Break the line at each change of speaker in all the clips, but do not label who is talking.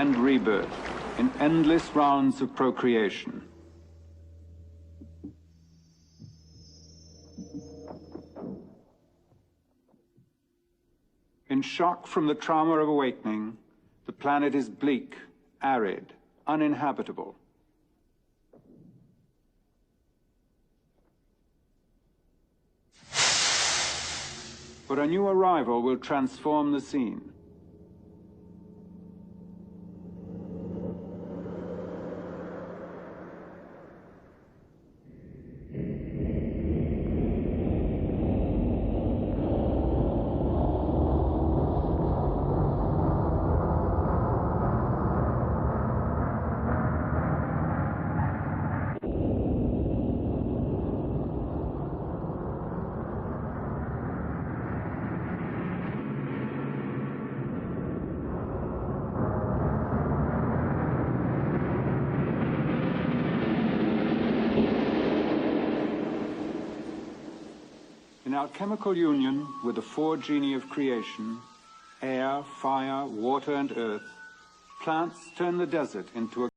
and rebirth in endless rounds of procreation. In shock from the trauma of awakening, the planet is bleak, arid, uninhabitable. But a new arrival will transform the scene. In alchemical union with the four geni of creation, air, fire, water, and earth, plants turn the desert into a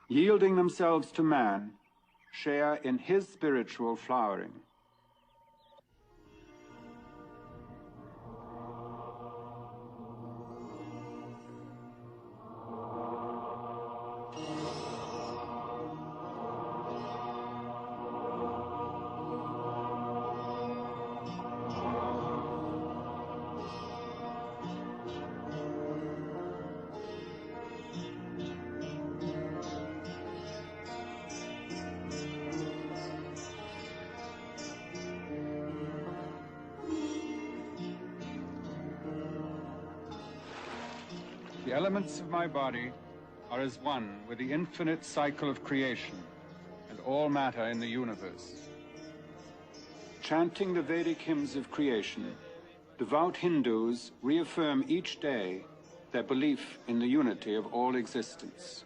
yielding themselves to man, share in his spiritual flowering. The elements of my body are as one with the infinite cycle of creation and all matter in the universe. Chanting the Vedic hymns of creation, devout Hindus reaffirm each day their belief in the unity of all existence.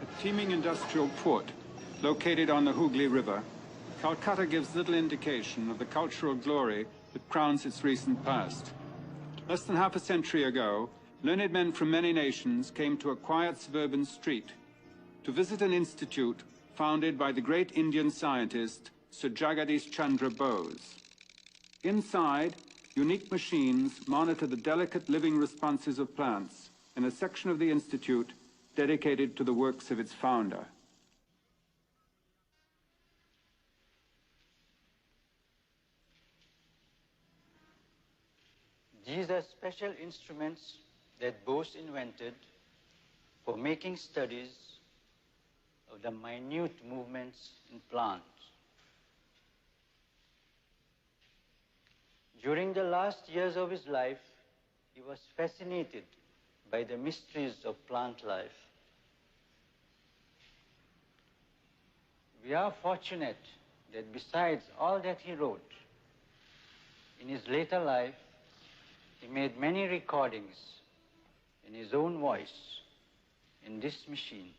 A teeming industrial port located on the Hooghly River, Calcutta gives little indication of the cultural glory that crowns its recent past. Less than half a century ago, learned men from many nations came to a quiet suburban street to visit an institute founded by the great Indian scientist Sir Jagadish Chandra Bose. Inside, unique machines monitor the delicate living responses of plants in a section of the institute dedicated to the works of its founder.
These are special instruments that Bose invented for making studies of the minute movements in plants. During the last years of his life, he was fascinated by the mysteries of plant life. We are fortunate that besides all that he wrote, in his later life, he made many recordings in his own voice in this machine.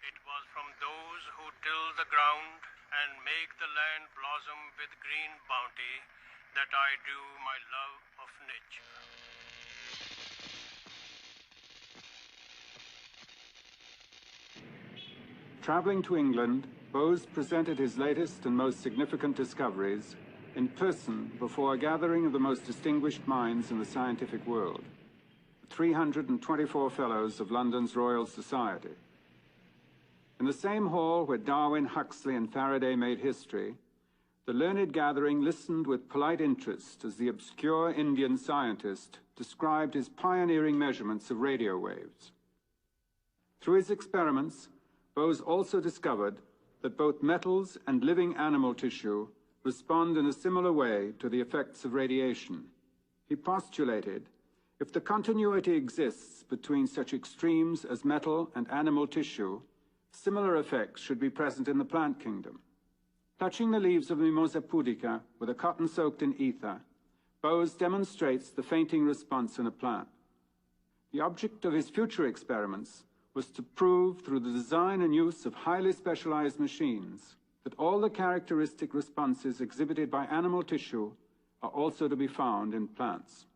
It was from those who till the ground and make the land blossom with green bounty that I do my love of nature.
Traveling to England, Bose presented his latest and most significant discoveries in person before a gathering of the most distinguished minds in the scientific world, 324 fellows of London's Royal Society. In the same hall where Darwin, Huxley, and Faraday made history, the learned gathering listened with polite interest as the obscure Indian scientist described his pioneering measurements of radio waves. Through his experiments, Bose also discovered that both metals and living animal tissue respond in a similar way to the effects of radiation. He postulated, if the continuity exists between such extremes as metal and animal tissue, similar effects should be present in the plant kingdom. Touching the leaves of Mimosa pudica with a cotton soaked in ether, Bose demonstrates the fainting response in a plant. The object of his future experiments was to prove through the design and use of highly specialized machines that all the characteristic responses exhibited by animal tissue are also to be found in plants.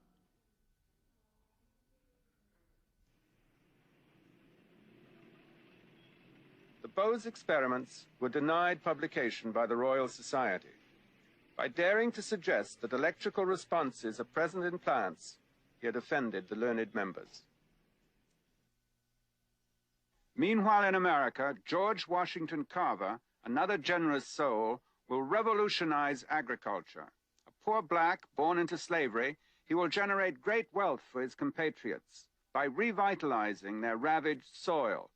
The Bose experiments were denied publication by the Royal Society. By daring to suggest that electrical responses are present in plants, he had offended the learned members. Meanwhile, in America, George Washington Carver, another generous soul, will revolutionize agriculture. A poor black born into slavery, he will generate great wealth for his compatriots by revitalizing their ravaged soil,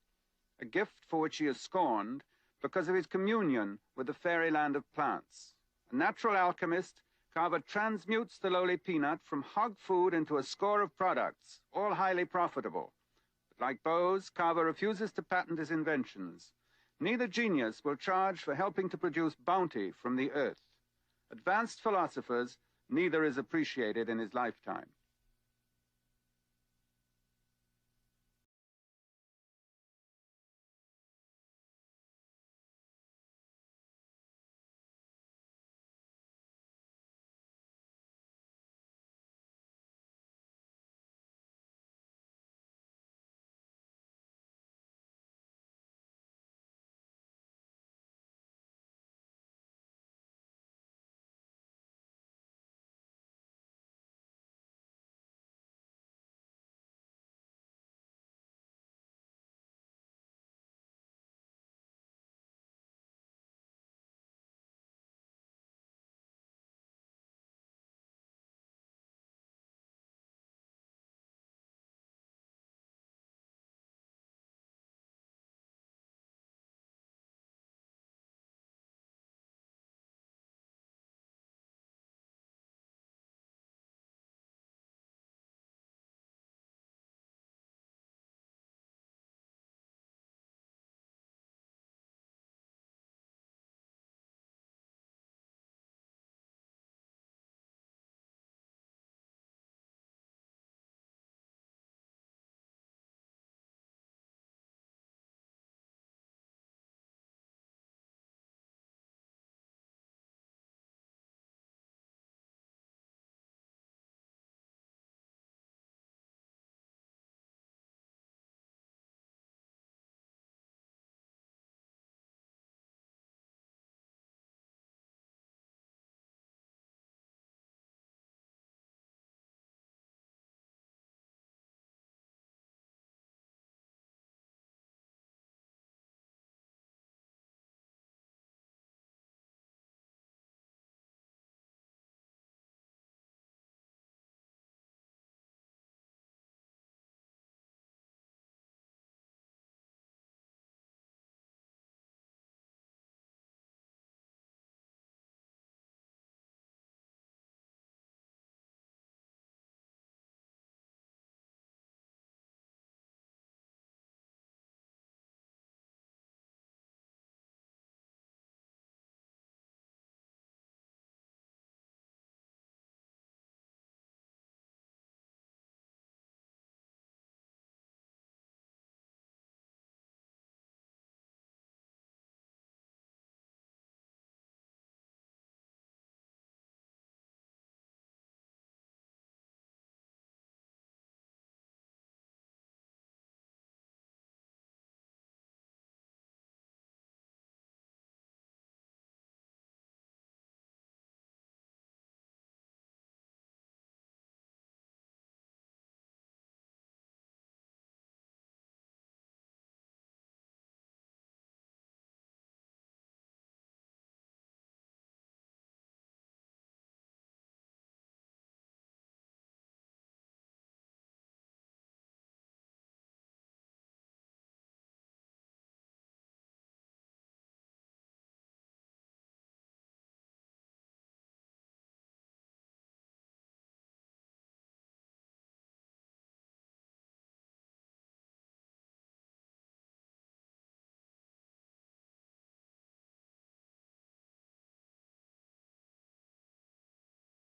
a gift for which he is scorned because of his communion with the fairyland of plants. A natural alchemist, Carver transmutes the lowly peanut from hog food into a score of products, all highly profitable. Like Bose, Carver refuses to patent his inventions. Neither genius will charge for helping to produce bounty from the earth. Advanced philosophers, neither is appreciated in his lifetime.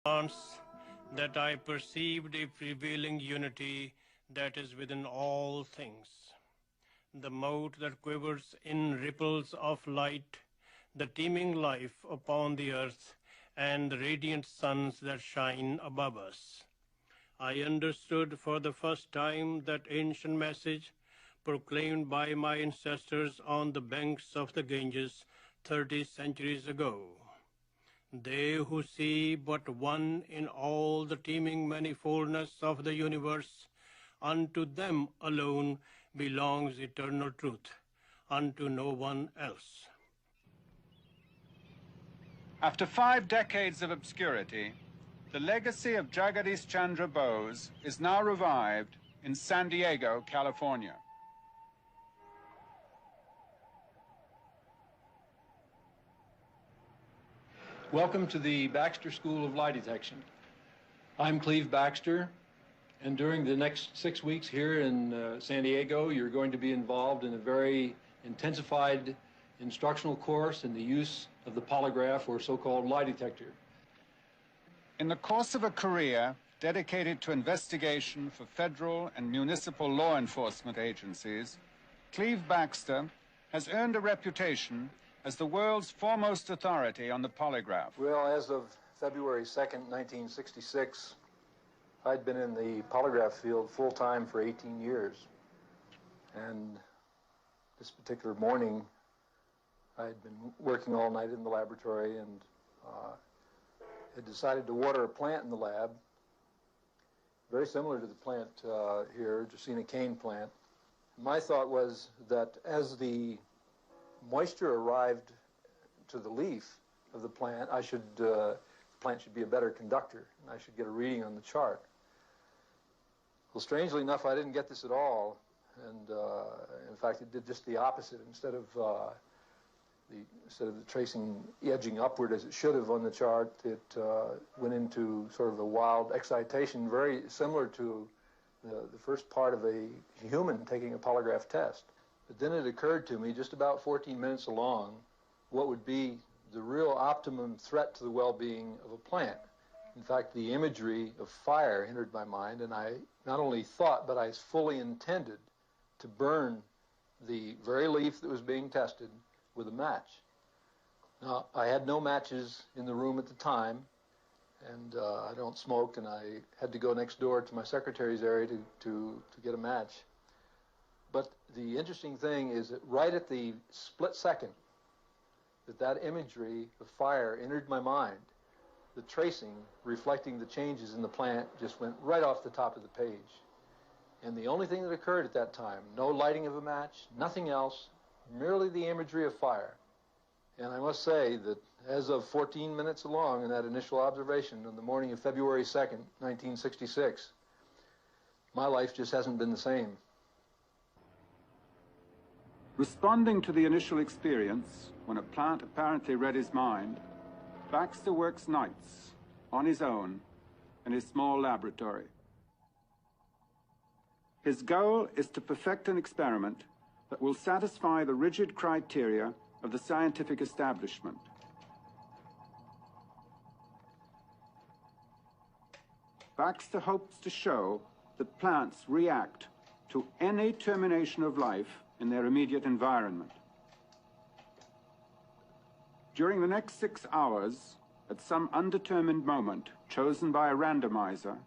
glance that I perceived a prevailing unity that is within all things. The mote that quivers in ripples of light, the teeming life upon the earth, and the radiant suns that shine above us. I understood for the first time that ancient message proclaimed by my ancestors on the banks of the Ganges 30 centuries ago. They who see but one in all the teeming manifoldness of the universe, unto them alone belongs eternal truth, unto no one else.
After 5 decades of obscurity, the legacy of Jagadish Chandra Bose is now revived in San Diego, California.
Welcome to the Baxter School of Lie Detection. I'm Cleve Backster, and during the next 6 weeks here in San Diego, you're going to be involved in a very intensified instructional course in the use of the polygraph, or so-called lie detector.
In the course of a career dedicated to investigation for federal and municipal law enforcement agencies, Cleve Backster has earned a reputation as the world's foremost authority on the polygraph.
Well, as of February 2nd, 1966, I'd been in the polygraph field full-time for 18 years. And this particular morning, I'd been working all night in the laboratory and had decided to water a plant in the lab, very similar to the plant here, Dracaena cane plant. My thought was that as the moisture arrived to the leaf of the plant, the plant should be a better conductor, and I should get a reading on the chart. Well, strangely enough, I didn't get this at all, and in fact, it did just the opposite. Instead of the tracing edging upward as it should have on the chart, it went into sort of a wild excitation, very similar to the first part of a human taking a polygraph test. But then it occurred to me, just about 14 minutes along, what would be the real optimum threat to the well-being of a plant. In fact, the imagery of fire entered my mind, and I not only thought, but I fully intended to burn the very leaf that was being tested with a match. Now, I had no matches in the room at the time, and I don't smoke, and I had to go next door to my secretary's area to get a match. But the interesting thing is that right at the split second that imagery of fire entered my mind, the tracing reflecting the changes in the plant just went right off the top of the page. And the only thing that occurred at that time, no lighting of a match, nothing else, merely the imagery of fire. And I must say that as of 14 minutes along in that initial observation on the morning of February 2nd, 1966, my life just hasn't been the same.
Responding to the initial experience, when a plant apparently read his mind, Backster works nights on his own in his small laboratory. His goal is to perfect an experiment that will satisfy the rigid criteria of the scientific establishment. Backster hopes to show that plants react to any termination of life in their immediate environment. During the next 6 hours, at some undetermined moment chosen by a randomizer,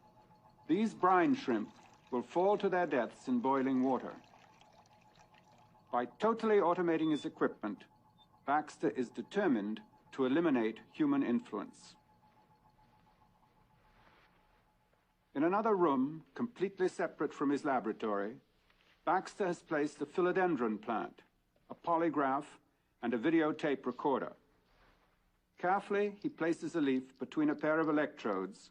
these brine shrimp will fall to their deaths in boiling water. By totally automating his equipment, Backster is determined to eliminate human influence. In another room, completely separate from his laboratory, Backster has placed a philodendron plant, a polygraph, and a videotape recorder. Carefully, he places a leaf between a pair of electrodes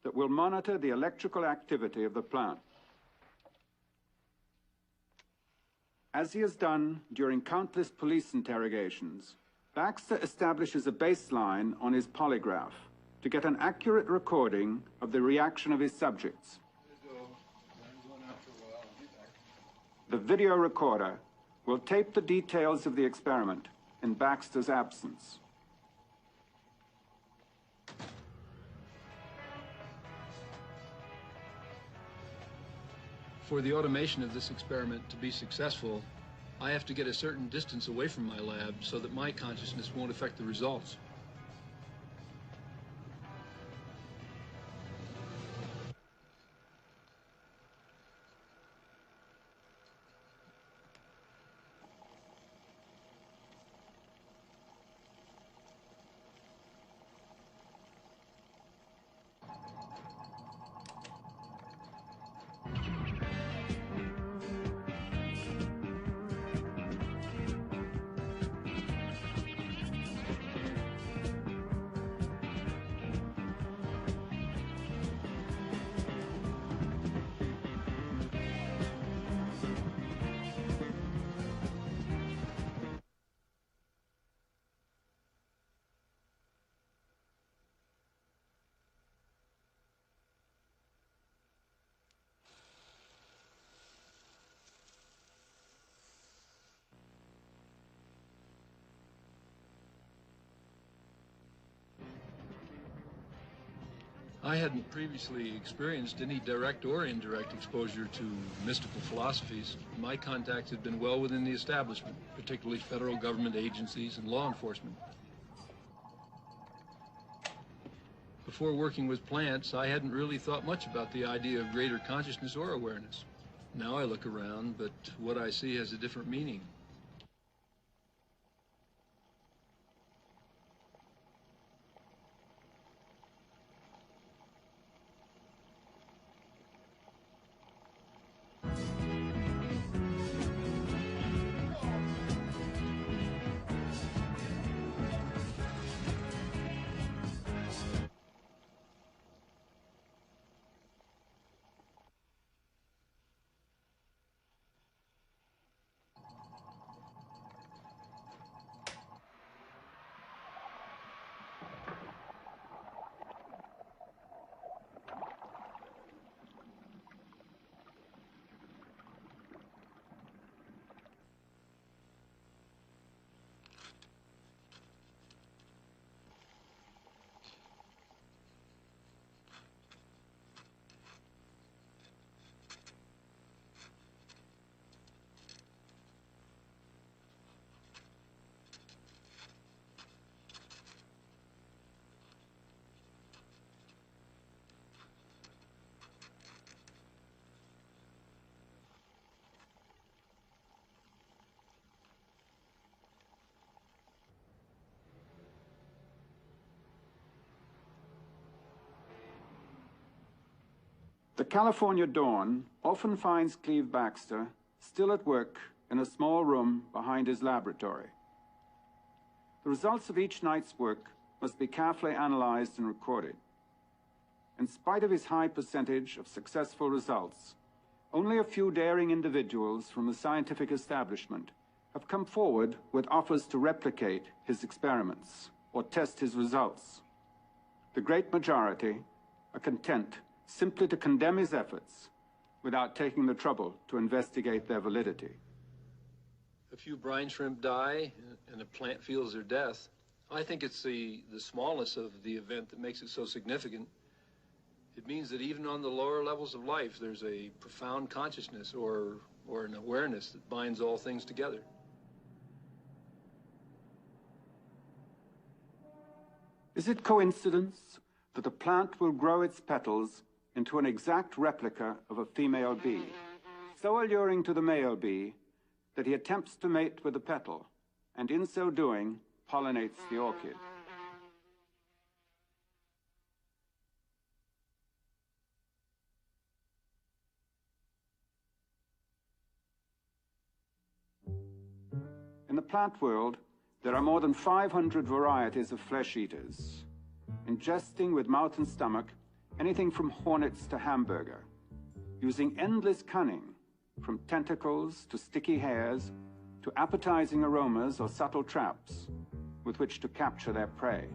that will monitor the electrical activity of the plant. As he has done during countless police interrogations, Backster establishes a baseline on his polygraph to get an accurate recording of the reaction of his subjects. The video recorder will tape the details of the experiment in Backster's absence.
For the automation of this experiment to be successful, I have to get a certain distance away from my lab so that my consciousness won't affect the results. I hadn't previously experienced any direct or indirect exposure to mystical philosophies. My contacts had been well within the establishment, particularly federal government agencies and law enforcement. Before working with plants, I hadn't really thought much about the idea of greater consciousness or awareness. Now I look around, but what I see has a different meaning.
The California dawn often finds Cleve Backster still at work in a small room behind his laboratory. The results of each night's work must be carefully analyzed and recorded. In spite of his high percentage of successful results, only a few daring individuals from the scientific establishment have come forward with offers to replicate his experiments or test his results. The great majority are content simply to condemn his efforts without taking the trouble to investigate their validity.
A few brine shrimp die and a plant feels their death. I think it's the smallness of the event that makes it so significant. It means that even on the lower levels of life, there's a profound consciousness or an awareness that binds all things together.
Is it coincidence that a plant will grow its petals into an exact replica of a female bee, so alluring to the male bee that he attempts to mate with the petal, and in so doing, pollinates the orchid? In the plant world, there are more than 500 varieties of flesh eaters, ingesting with mouth and stomach anything from hornets to hamburger, using endless cunning, from tentacles to sticky hairs to appetizing aromas or subtle traps with which to capture their prey.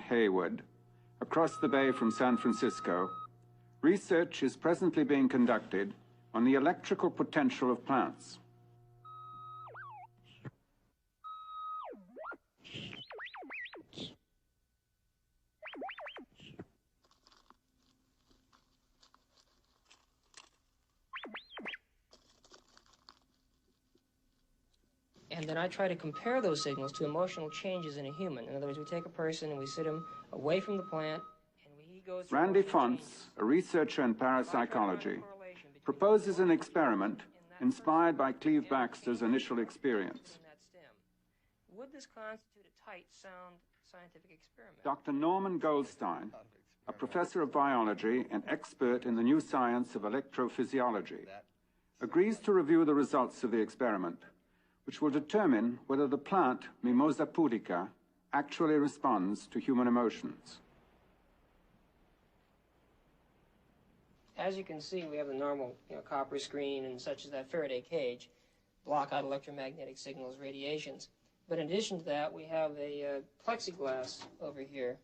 Hayward, across the bay from San Francisco, research is presently being conducted on the electrical potential of plants.
And then I try to compare those signals to emotional changes in a human. In other words, we take a person and we sit him away from the plant, and he goes through
Randy
emotional
Fonts,
changes.
a researcher in parapsychology, proposes an experiment inspired by Cleve Baxter's initial experience.
Would this constitute a tight, sound scientific experiment?
Dr. Norman Goldstein, a professor of biology and expert in the new science of electrophysiology, agrees to review the results of the experiment, which will determine whether the plant, Mimosa pudica, actually responds to human emotions.
As you can see, we have the normal copper screen and such as that Faraday cage, block out electromagnetic signals, radiations. But in addition to that, we have a plexiglass over here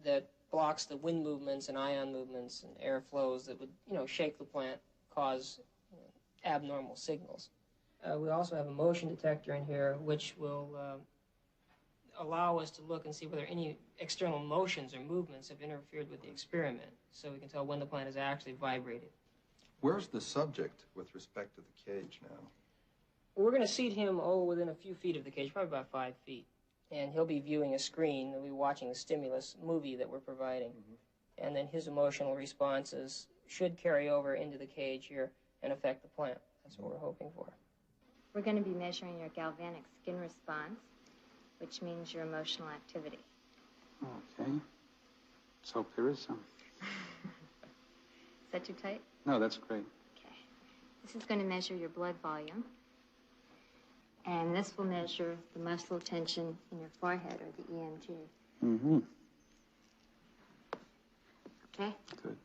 that blocks the wind movements and ion movements and air flows that would, shake the plant, cause abnormal signals. We also have a motion detector in here, which will allow us to look and see whether any external motions or movements have interfered with the experiment, so we can tell when the plant has actually vibrated.
Where's the subject with respect to the cage now?
We're going to seat him, within a few feet of the cage, probably about 5 feet. And he'll be viewing a screen, he'll be watching the stimulus movie that we're providing. Mm-hmm. And then his emotional responses should carry over into the cage here and affect the plant. That's what we're hoping for.
We're going to be measuring your galvanic skin response, which means your emotional activity.
Okay. Let's hope there is some.
Is that too tight?
No, that's great.
Okay. This is going to measure your blood volume. And this will measure the muscle tension in your forehead, or the EMG.
Mm-hmm.
Okay?
Good.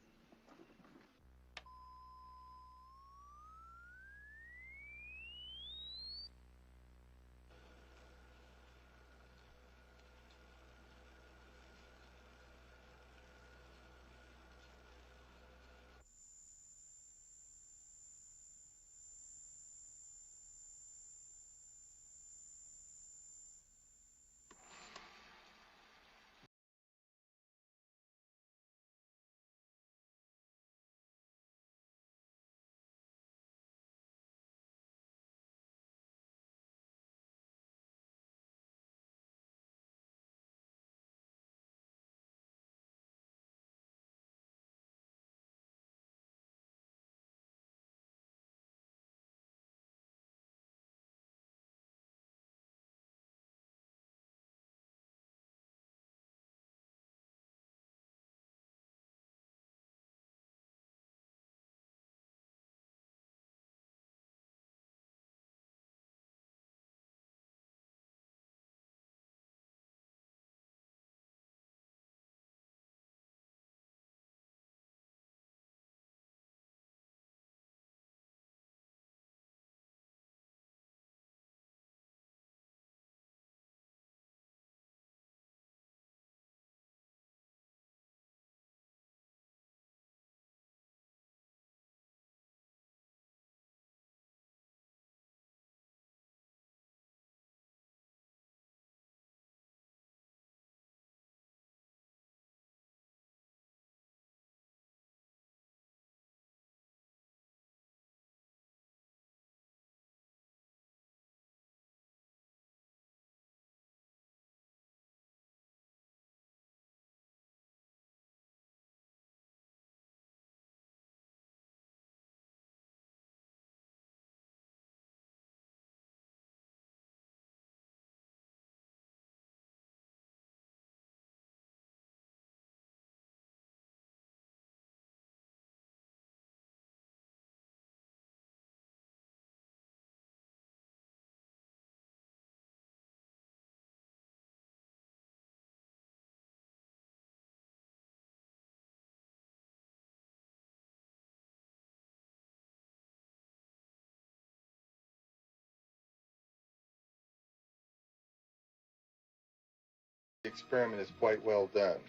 experiment is quite well done,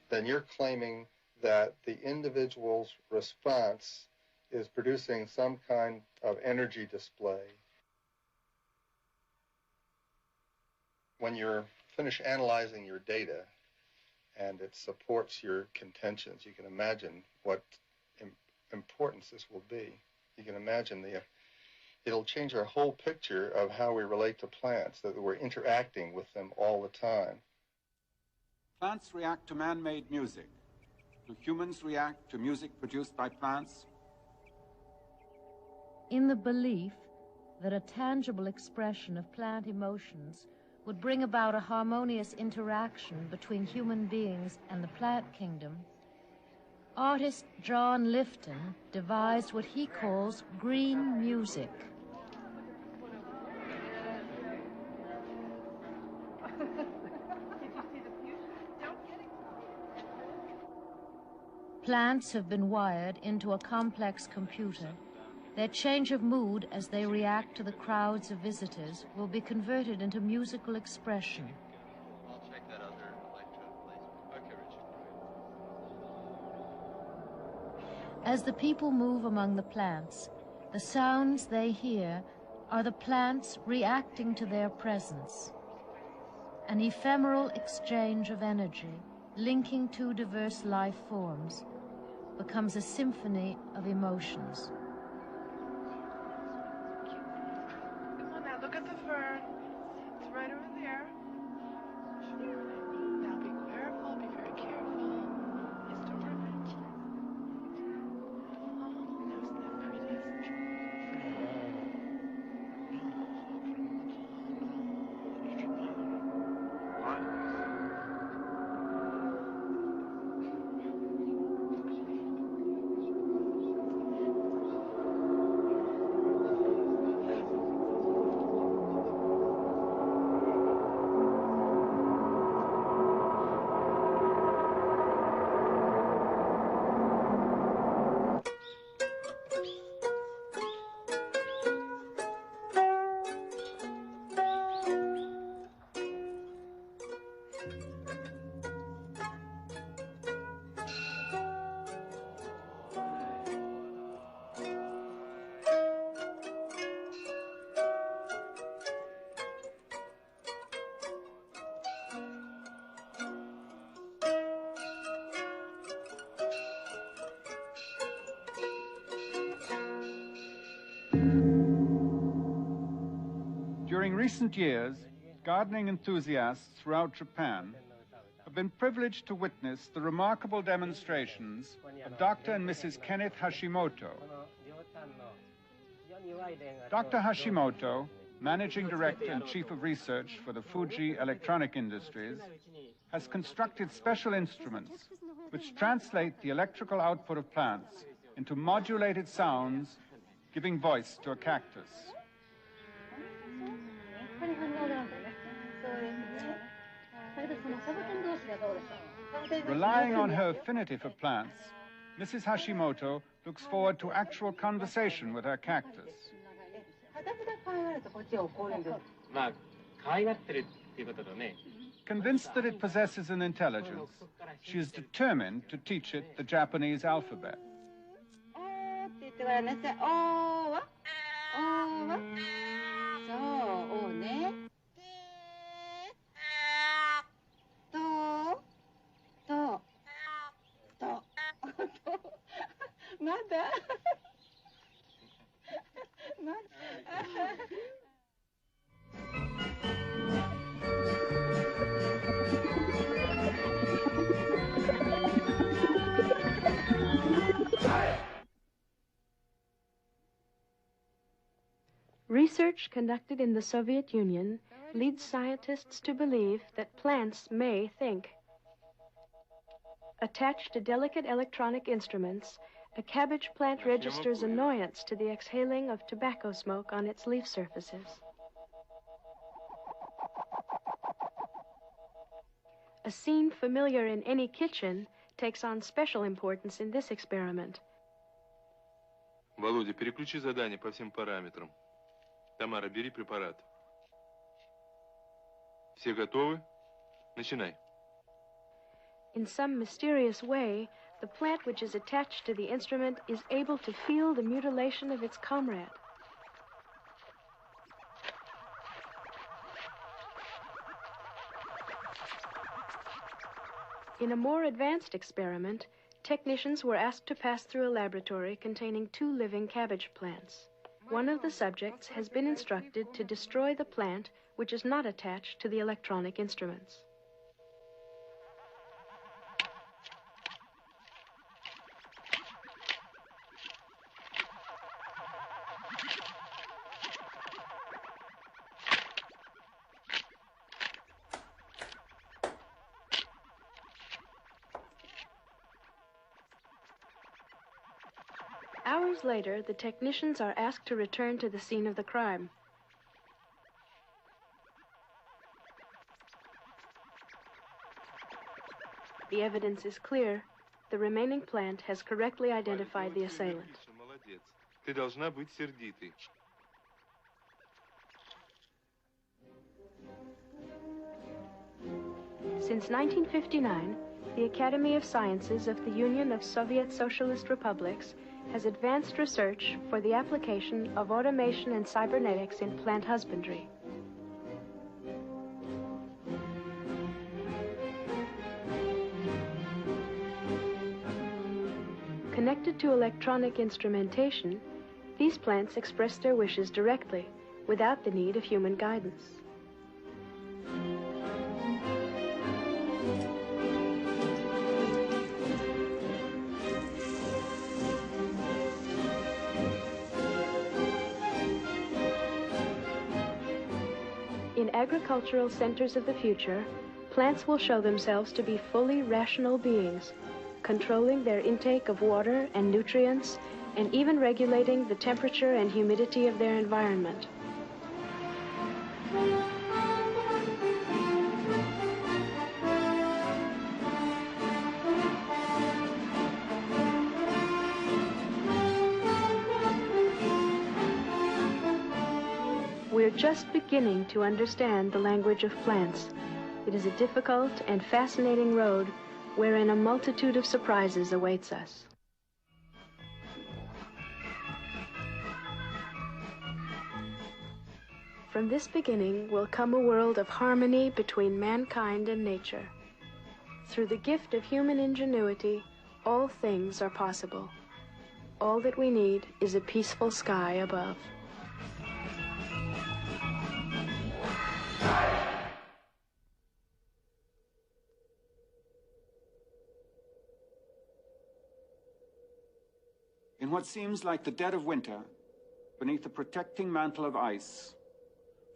then you're claiming that the individual's response is producing some kind of energy display. When you're finished analyzing your data and it supports your contentions, you can imagine what importance this will be. You can imagine it'll change our whole picture of how we relate to plants, that we're interacting with them all the time.
Plants react to man-made music. Do humans react to music produced by plants?
In the belief that a tangible expression of plant emotions would bring about a harmonious interaction between human beings and the plant kingdom, artist John Lifton devised what he calls green music. Plants have been wired into a complex computer. Their change of mood as they react to the crowds of visitors will be converted into musical expression.
I'll check that other electrode placement. Okay, Richard.
As the people move among the plants, the sounds they hear are the plants reacting to their presence. An ephemeral exchange of energy, linking two diverse life forms, becomes a symphony of emotions.
Come on now, look at the fern. It's right over there. Now be careful, be very careful. Just over it. Oh, there's the prettiest tree.
During recent years, gardening enthusiasts throughout Japan have been privileged to witness the remarkable demonstrations of Dr. and Mrs. Kenneth Hashimoto. Dr. Hashimoto, Managing Director and Chief of Research for the Fuji Electronic Industries, has constructed special instruments which translate the electrical output of plants into modulated sounds, giving voice to a cactus. Relying on her affinity for plants, Mrs. Hashimoto looks forward to actual conversation with her cactus. Convinced that it possesses an intelligence, she is determined to teach it the Japanese alphabet.
Research conducted in the Soviet Union leads scientists to believe that plants may think. Attached to delicate electronic instruments, a cabbage plant registers annoyance to the exhaling of tobacco smoke on its leaf surfaces. A scene familiar in any kitchen takes on special importance in this experiment.
Володя, переключи задание по всем параметрам. Тамара, бери препарат. Все готовы? Начинай.
In some mysterious way, the plant which is attached to the instrument is able to feel the mutilation of its comrade. In a more advanced experiment, technicians were asked to pass through a laboratory containing 2 living cabbage plants. One of the subjects has been instructed to destroy the plant which is not attached to the electronic instruments. Hours later, the technicians are asked to return to the scene of the crime. The evidence is clear. The remaining plant has correctly identified the assailant.
Ты должна быть сердитой.
Since 1959, the Academy of Sciences of the Union of Soviet Socialist Republics has advanced research for the application of automation and cybernetics in plant husbandry. Connected to electronic instrumentation, these plants express their wishes directly, without the need of human guidance. In agricultural centers of the future, plants will show themselves to be fully rational beings, controlling their intake of water and nutrients, and even regulating the temperature and humidity of their environment. We're just beginning to understand the language of plants. It is a difficult and fascinating road wherein a multitude of surprises awaits us. From this beginning will come a world of harmony between mankind and nature. Through the gift of human ingenuity, all things are possible. All that we need is a peaceful sky above.
In what seems like the dead of winter, beneath a protecting mantle of ice,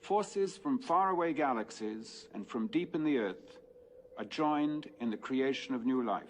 forces from faraway galaxies and from deep in the earth are joined in the creation of new life.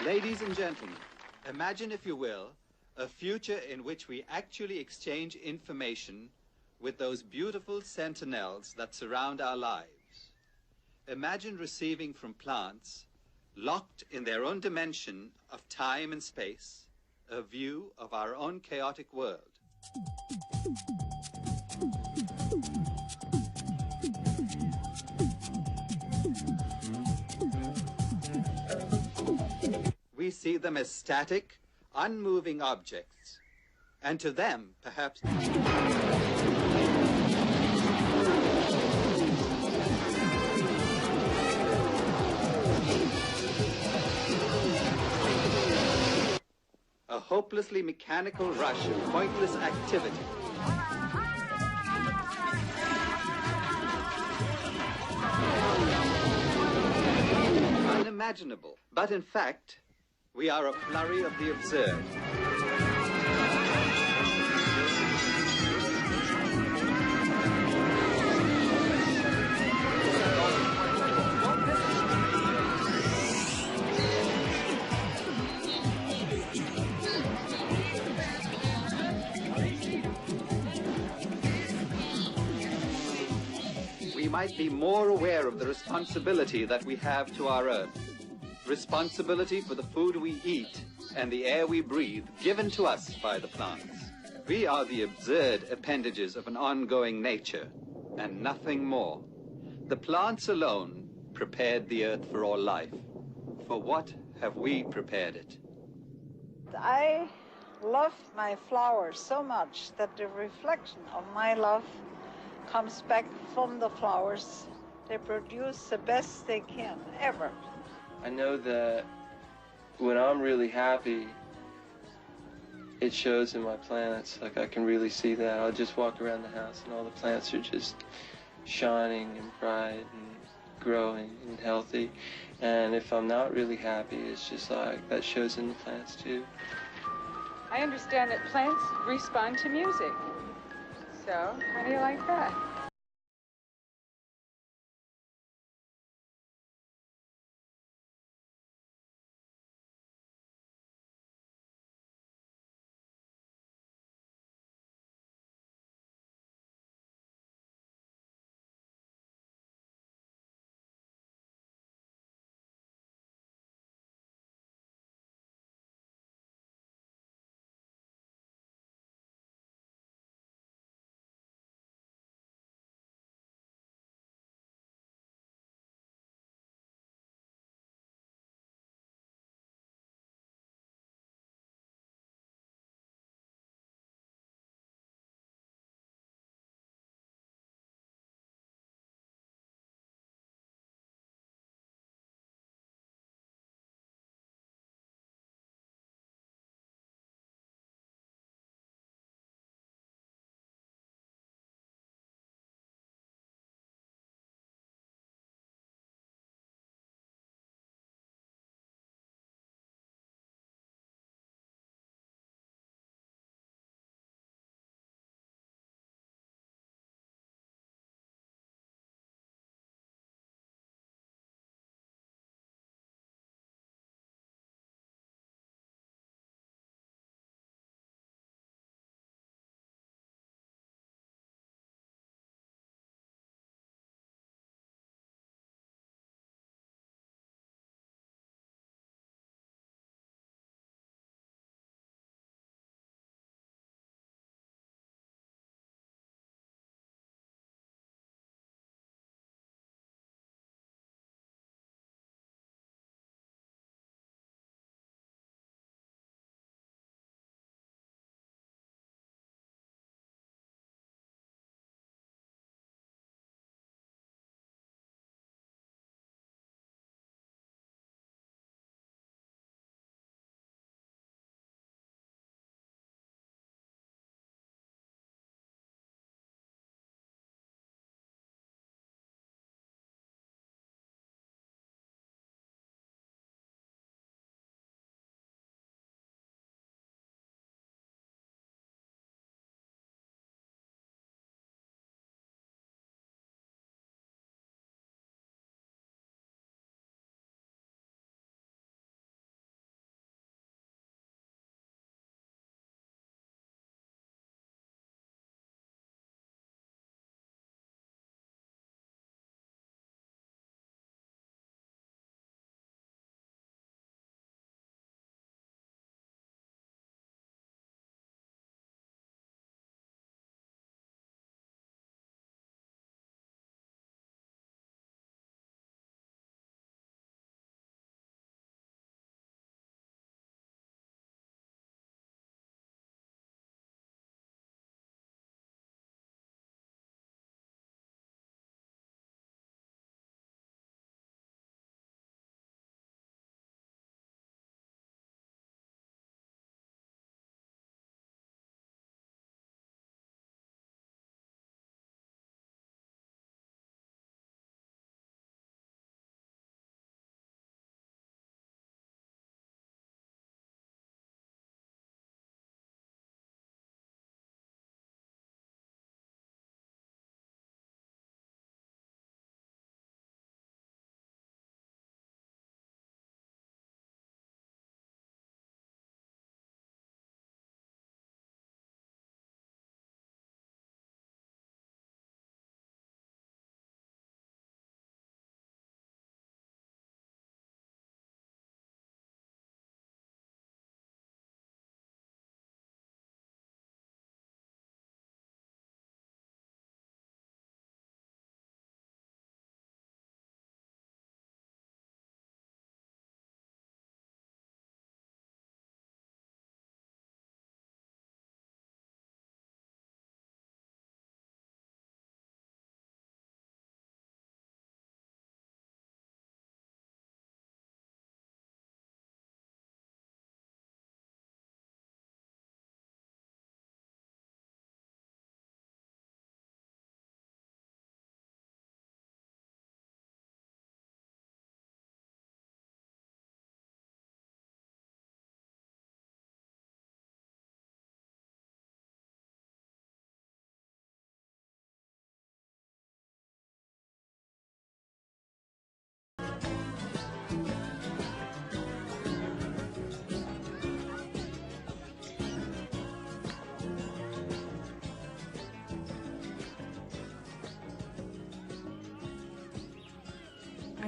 Ladies and gentlemen, imagine, if you will, a future in which we actually exchange information with those beautiful sentinels that surround our lives. Imagine receiving from plants, locked in their own dimension of time and space, a view of our own chaotic world. We see them as static, unmoving objects, and to them, perhaps, a hopelessly mechanical rush of pointless activity. Unimaginable, but in fact, we are a flurry of the absurd. We might be more aware of the responsibility that we have to our Earth. Responsibility for the food we eat and the air we breathe, given to us by the plants. We are the absurd appendages of an ongoing nature, and nothing more. The plants alone prepared the Earth for all life. For what have we prepared it?
I love my flowers so much that the reflection of my love comes back from the flowers. They produce the best they can ever.
I know that when I'm really happy, it shows in my plants. Like, I can really see that. I'll just walk around the house and all the plants are just shining and bright and growing and healthy. And if I'm not really happy, it's just like that shows in the plants too.
I understand that plants respond to music. So, how do you like that?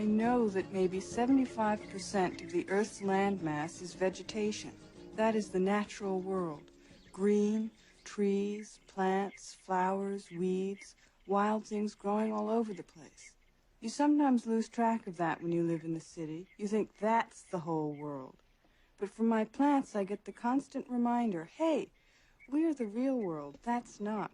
I know that maybe 75% of the Earth's landmass is vegetation. That is the natural world. Green, trees, plants, flowers, weeds, wild things growing all over the place. You sometimes lose track of that when you live in the city. You think that's the whole world. But from my plants, I get the constant reminder, hey, we're the real world, that's not.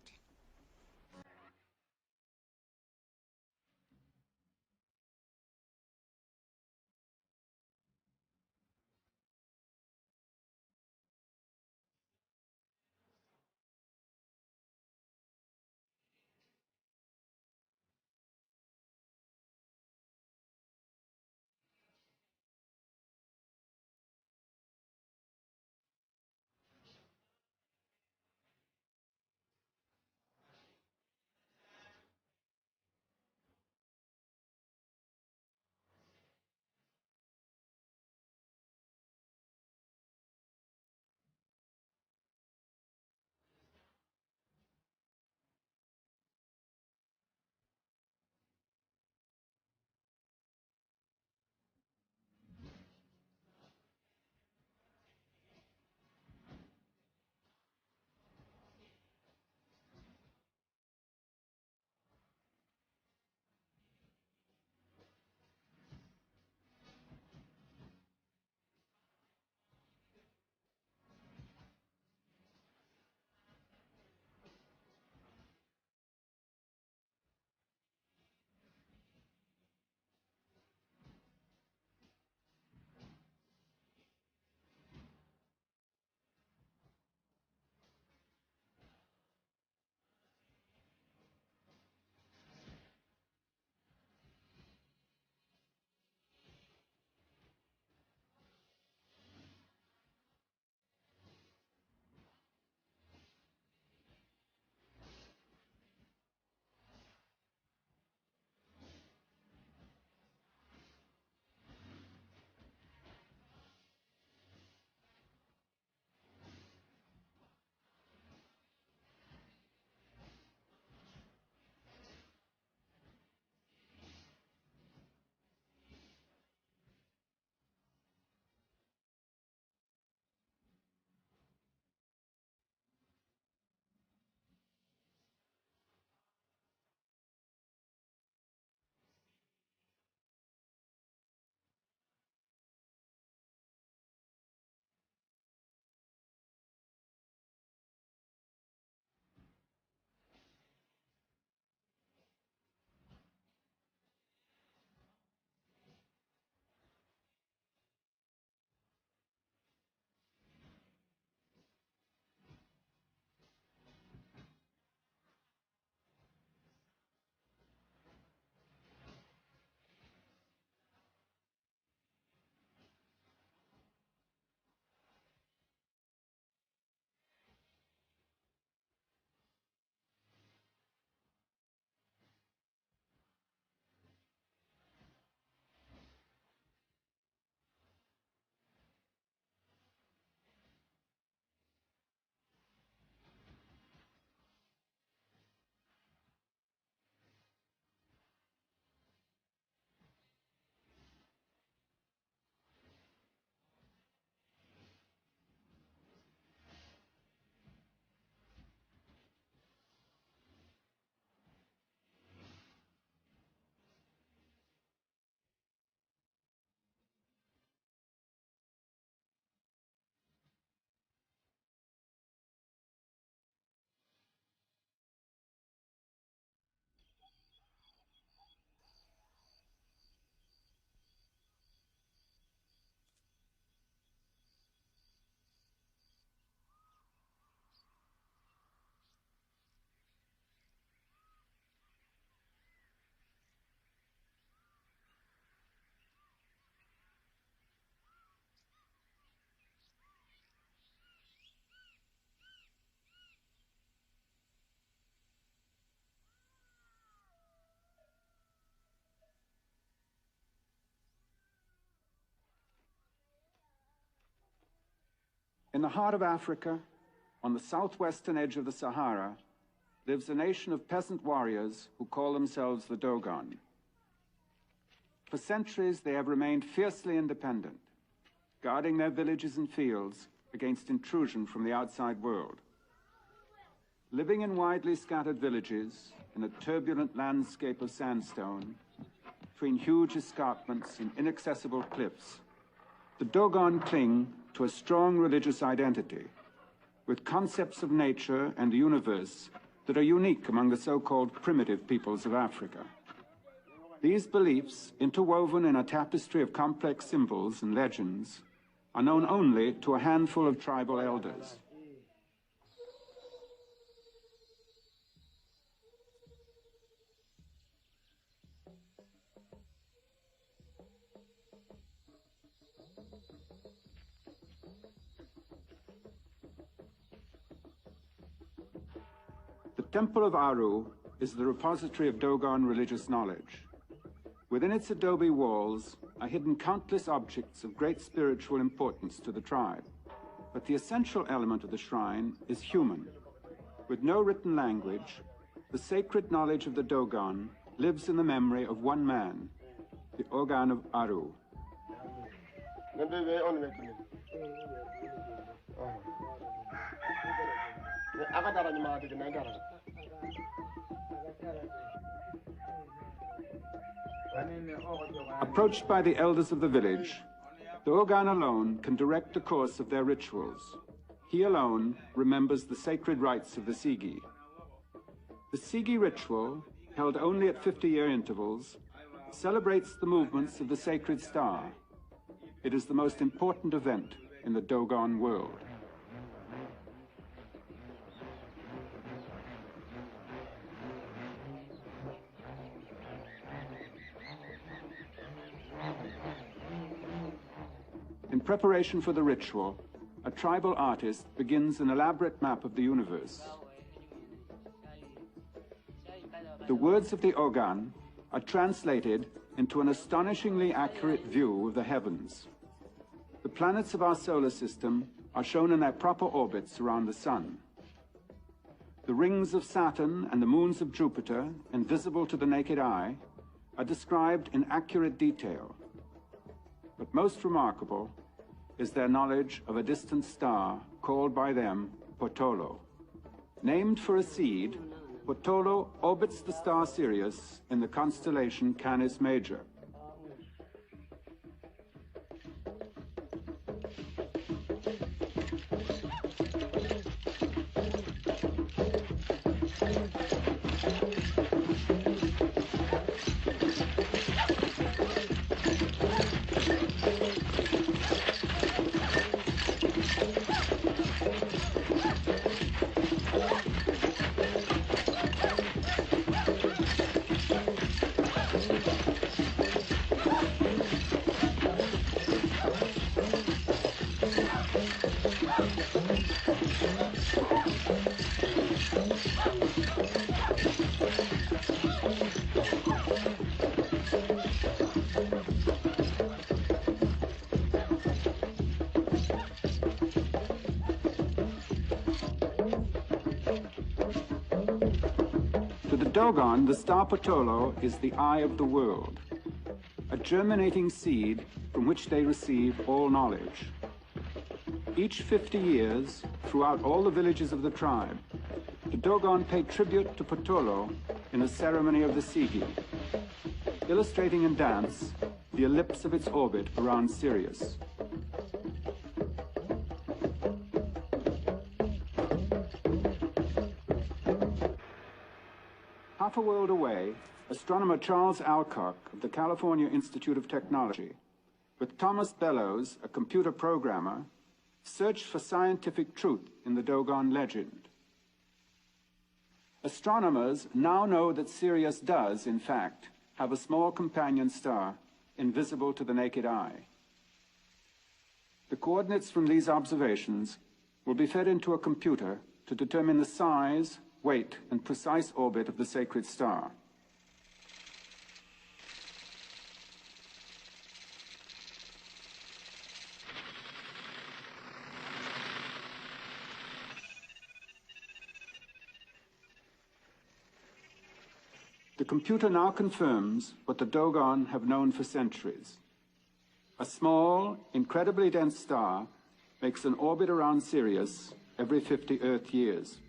In the heart of Africa, on the southwestern edge of the Sahara, lives a nation of peasant warriors who call themselves the Dogon. For centuries, they have remained fiercely independent, guarding their villages and fields against intrusion from the outside world. Living in widely scattered villages in a turbulent landscape of sandstone, between huge escarpments and inaccessible cliffs, the Dogon cling to a strong religious identity, with concepts of nature and the universe that are unique among the so-called primitive peoples of Africa. These beliefs, interwoven in a tapestry of complex symbols and legends, are known only to a handful of tribal elders. The Temple of Aru is the repository of Dogon religious knowledge. Within its adobe walls are hidden countless objects of great spiritual importance to the tribe. But the essential element of the shrine is human. With no written language, the sacred knowledge of the Dogon lives in the memory of one man, the orgone of Aru. Approached by the elders of the village, the orgone alone can direct the course of their rituals. He alone remembers the sacred rites of the Sigi. The Sigi ritual, held only at 50-year intervals, celebrates the movements of the sacred star. It is the most important event in the Dogon world. In preparation for the ritual, a tribal artist begins an elaborate map of the universe. The words of the orgone are translated into an astonishingly accurate view of the heavens. The planets of our solar system are shown in their proper orbits around the sun. The rings of Saturn and the moons of Jupiter, invisible to the naked eye, are described in accurate detail. But most remarkable is their knowledge of a distant star called by them Potolo. Named for a seed, Potolo orbits the star Sirius in the constellation Canis Major. Dogon, the star Potolo is the eye of the world, a germinating seed from which they receive all knowledge. Each 50 years, throughout all the villages of the tribe, the Dogon pay tribute to Potolo in a ceremony of the Sigi, illustrating in dance the ellipse of its orbit around Sirius. Half a world away, astronomer Charles Alcock of the California Institute of Technology, with Thomas Bellows, a computer programmer, searched for scientific truth in the Dogon legend. Astronomers now know that Sirius does, in fact, have a small companion star invisible to the naked eye. The coordinates from these observations will be fed into a computer to determine the size, weight, and precise orbit of the sacred star. The computer now confirms what the Dogon have known for centuries. A small, incredibly dense star makes an orbit around Sirius every 50 Earth years.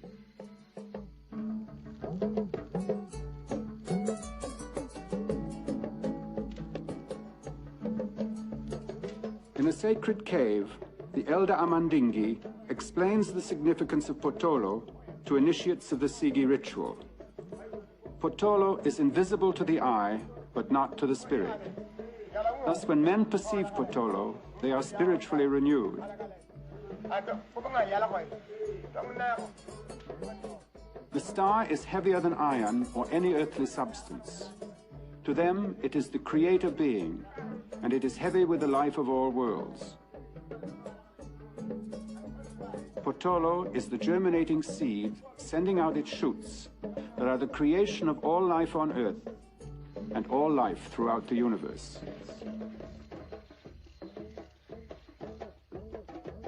In a sacred cave, the elder Amandingi explains the significance of Potolo to initiates of the Sigi ritual. Potolo is invisible to the eye, but not to the spirit. Thus, when men perceive Potolo, they are spiritually renewed. The star is heavier than iron or any earthly substance. To them, it is the creator being, and it is heavy with the life of all worlds. Potolo is the germinating seed sending out its shoots that are the creation of all life on Earth and all life throughout the universe.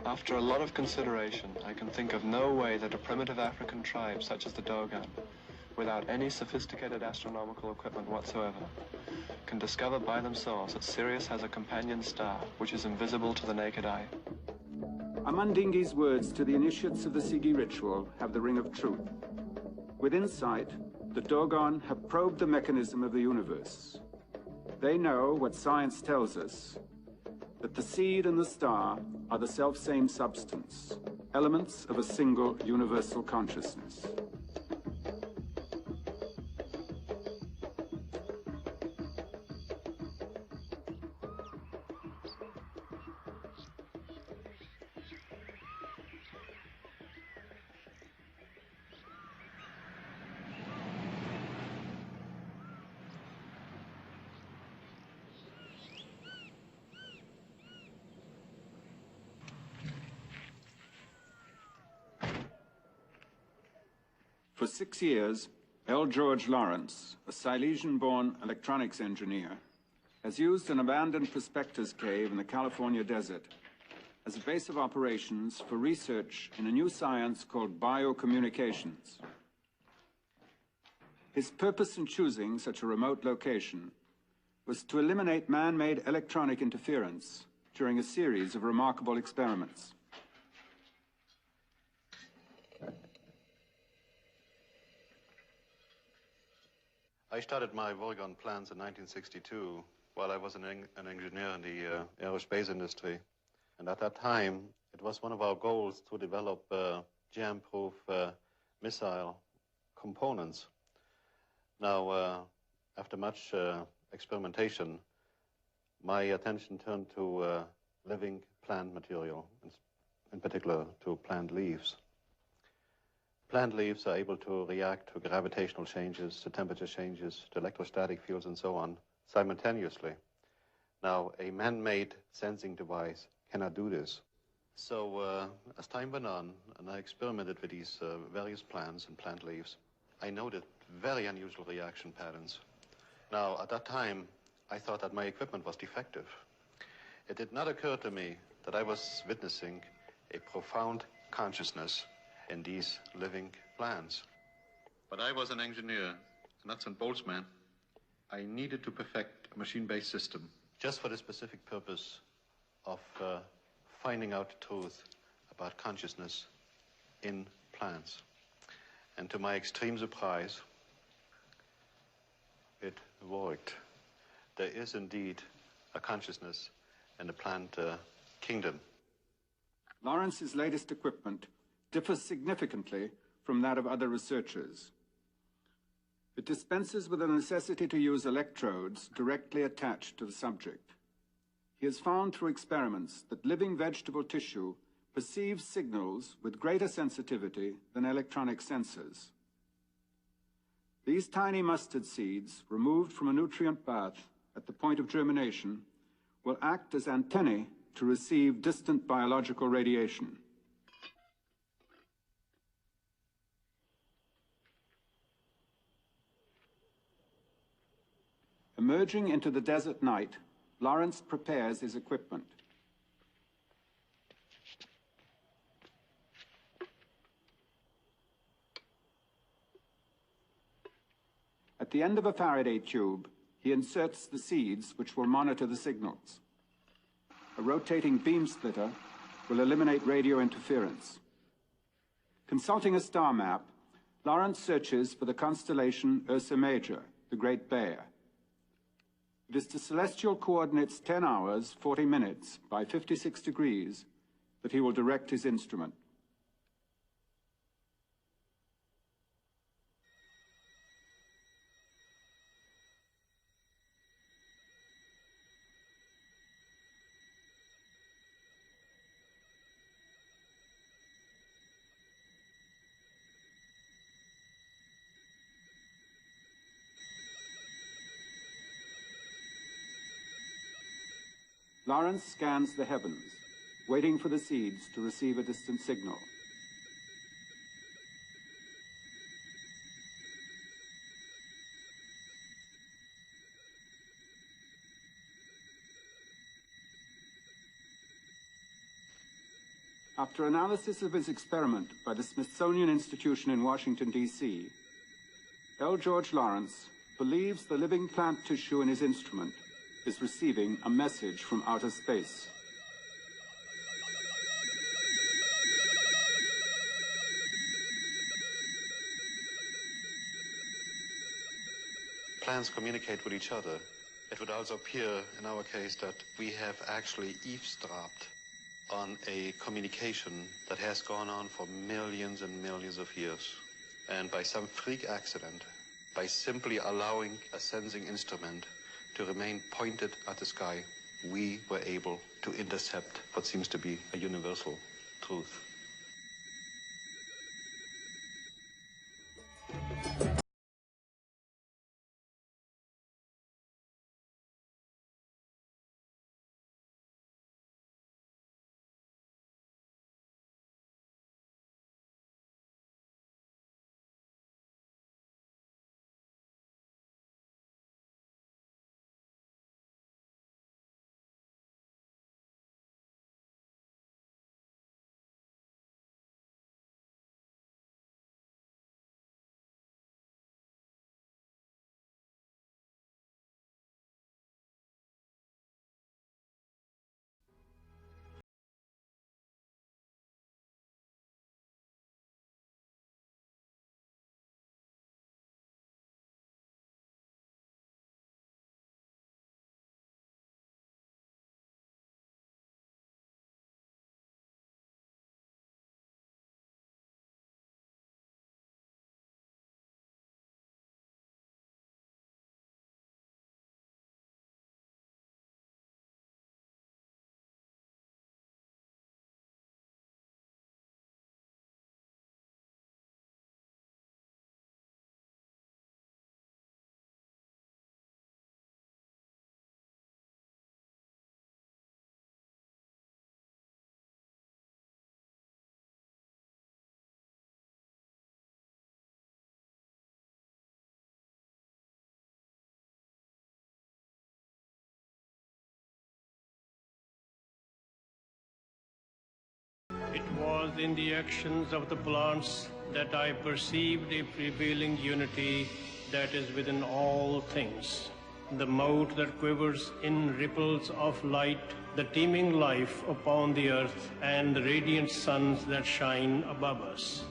After a lot of consideration, I can think of no way that a primitive African tribe such as the Dogon, without any sophisticated astronomical equipment whatsoever, can discover by themselves that Sirius has a companion star which is invisible to the naked eye.
Amandingi's words to the initiates of the Sigi ritual have the ring of truth. With insight, the Dogon have probed the mechanism of the universe. They know what science tells us, that the seed and the star are the self-same substance, elements of a single universal consciousness. For 6 years, L. George Lawrence, a Silesian-born electronics engineer, has used an abandoned prospector's cave in the California desert as a base of operations for research in a new science called biocommunications. His purpose in choosing such a remote location was to eliminate man-made electronic interference during a series of remarkable experiments.
I started my orgone plans in 1962 while I was an engineer in the aerospace industry. And at that time, it was one of our goals to develop jam-proof missile components. Now, after much experimentation, my attention turned to living plant material, in particular to plant leaves. Plant leaves are able to react to gravitational changes, to temperature changes, to electrostatic fields, and so on, simultaneously. Now, a man-made sensing device cannot do this. So, as time went on, and I experimented with these various plants and plant leaves, I noted very unusual reaction patterns. Now, at that time, I thought that my equipment was defective. It did not occur to me that I was witnessing a profound consciousness in these living plants. But I was an engineer, a nuts and bolts man. I needed to perfect a machine-based system just for the specific purpose of finding out the truth about consciousness in plants. And to my extreme surprise, it worked. There is indeed a consciousness in the plant kingdom.
Lawrence's latest equipment differs significantly from that of other researchers. It dispenses with the necessity to use electrodes directly attached to the subject. He has found through experiments that living vegetable tissue perceives signals with greater sensitivity than electronic sensors. These tiny mustard seeds, removed from a nutrient bath at the point of germination, will act as antennae to receive distant biological radiation. Emerging into the desert night, Lawrence prepares his equipment. At the end of a Faraday tube, he inserts the seeds which will monitor the signals. A rotating beam splitter will eliminate radio interference. Consulting a star map, Lawrence searches for the constellation Ursa Major, the Great Bear. It is to celestial coordinates 10 hours, 40 minutes by 56 degrees that he will direct his instrument. Lawrence scans the heavens, waiting for the seeds to receive a distant signal. After analysis of his experiment by the Smithsonian Institution in Washington, D.C., L. George Lawrence believes the living plant tissue in his instrument is receiving a message from outer space.
Plants communicate with each other. It would also appear in our case that we have actually eavesdropped on a communication that has gone on for millions and millions of years. And by some freak accident, by simply allowing a sensing instrument to remain pointed at the sky, we were able to intercept what seems to be a universal truth.
It was in the actions of the plants that I perceived a prevailing unity that is within all things. The mote that quivers in ripples of light, the teeming life upon the earth, and the radiant suns that shine above us.